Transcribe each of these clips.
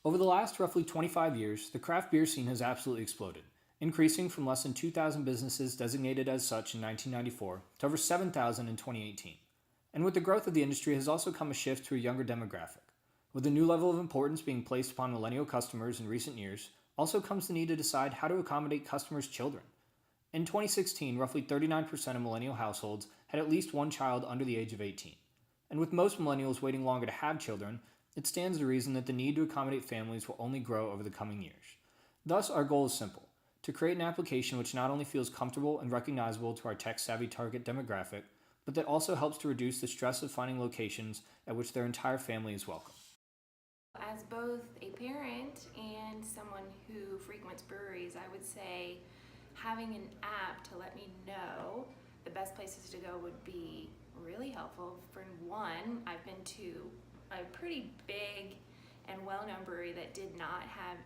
Over the last roughly 25 years, the craft beer scene has absolutely exploded, increasing from less than 2,000 businesses designated as such in 1994 to over 7,000 in 2018. And with the growth of the industry has also come a shift to a younger demographic. With a new level of importance being placed upon millennial customers in recent years, also comes the need to decide how to accommodate customers' children. In 2016, roughly 39% of millennial households had at least one child under the age of 18. And with most millennials waiting longer to have children, it stands to reason that the need to accommodate families will only grow over the coming years. Thus, our goal is simple: to create an application which not only feels comfortable and recognizable to our tech-savvy target demographic, but that also helps to reduce the stress of finding locations at which their entire family is welcome. As both a parent and someone who frequents breweries, I would say having an app to let me know the best places to go would be really helpful. For one, I've been to a pretty big and well-known brewery that did not have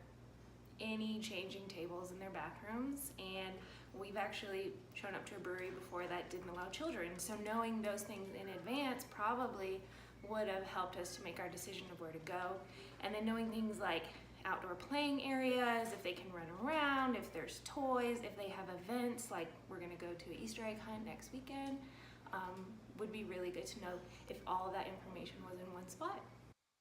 any changing tables in their bathrooms, and we've actually shown up to a brewery before that didn't allow children. So knowing those things in advance probably would have helped us to make our decision of where to go. And then knowing things like outdoor playing areas, if they can run around, if there's toys, if they have events, like we're gonna go to an Easter egg hunt next weekend, would be really good to know if all of that information was in one spot.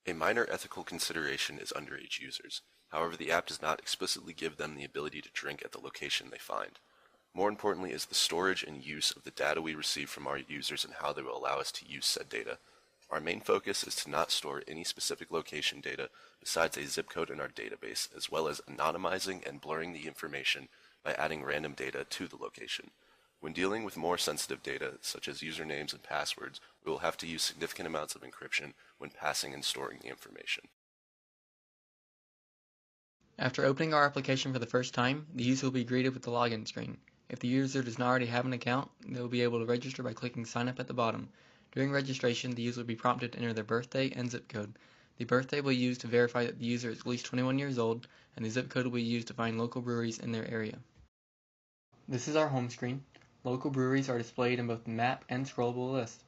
A minor ethical consideration is underage users. However, the app does not explicitly give them the ability to drink at the location they find. More importantly is the storage and use of the data we receive from our users and how they will allow us to use said data. Our main focus is to not store any specific location data besides a zip code in our database, as well as anonymizing and blurring the information by adding random data to the location. When dealing with more sensitive data, such as usernames and passwords, we will have to use significant amounts of encryption when passing and storing the information. After opening our application for the first time, the user will be greeted with the login screen. If the user does not already have an account, they will be able to register by clicking Sign Up at the bottom. During registration, the user will be prompted to enter their birthday and zip code. The birthday will be used to verify that the user is at least 21 years old, and the zip code will be used to find local breweries in their area. This is our home screen. Local breweries are displayed in both the map and scrollable list.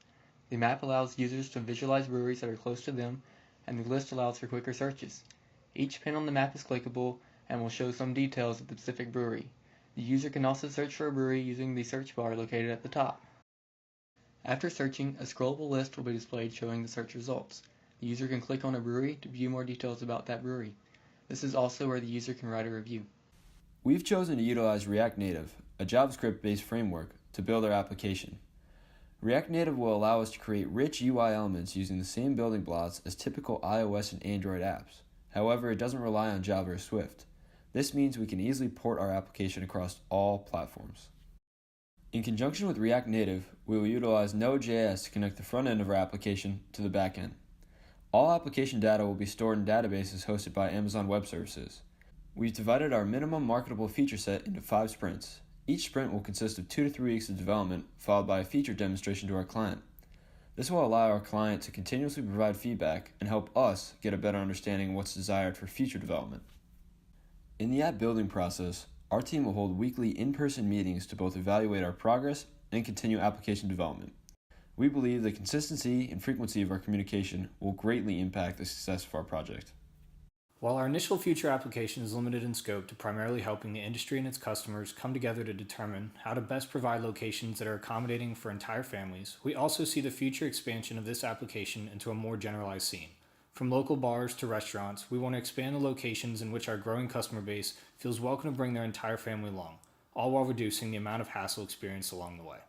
The map allows users to visualize breweries that are close to them, and the list allows for quicker searches. Each pin on the map is clickable and will show some details of the specific brewery. The user can also search for a brewery using the search bar located at the top. After searching, a scrollable list will be displayed showing the search results. The user can click on a brewery to view more details about that brewery. This is also where the user can write a review. We've chosen to utilize React Native, a JavaScript-based framework, to build our application. React Native will allow us to create rich UI elements using the same building blocks as typical iOS and Android apps. However, it doesn't rely on Java or Swift. This means we can easily port our application across all platforms. In conjunction with React Native, we will utilize Node.js to connect the front end of our application to the back end. All application data will be stored in databases hosted by Amazon Web Services. We've divided our minimum marketable feature set into 5 sprints. Each sprint will consist of 2 to 3 weeks of development, followed by a feature demonstration to our client. This will allow our client to continuously provide feedback and help us get a better understanding of what's desired for future development. In the app building process, our team will hold weekly in-person meetings to both evaluate our progress and continue application development. We believe the consistency and frequency of our communication will greatly impact the success of our project. While our initial future application is limited in scope to primarily helping the industry and its customers come together to determine how to best provide locations that are accommodating for entire families, we also see the future expansion of this application into a more generalized scene. From local bars to restaurants, we want to expand the locations in which our growing customer base feels welcome to bring their entire family along, all while reducing the amount of hassle experienced along the way.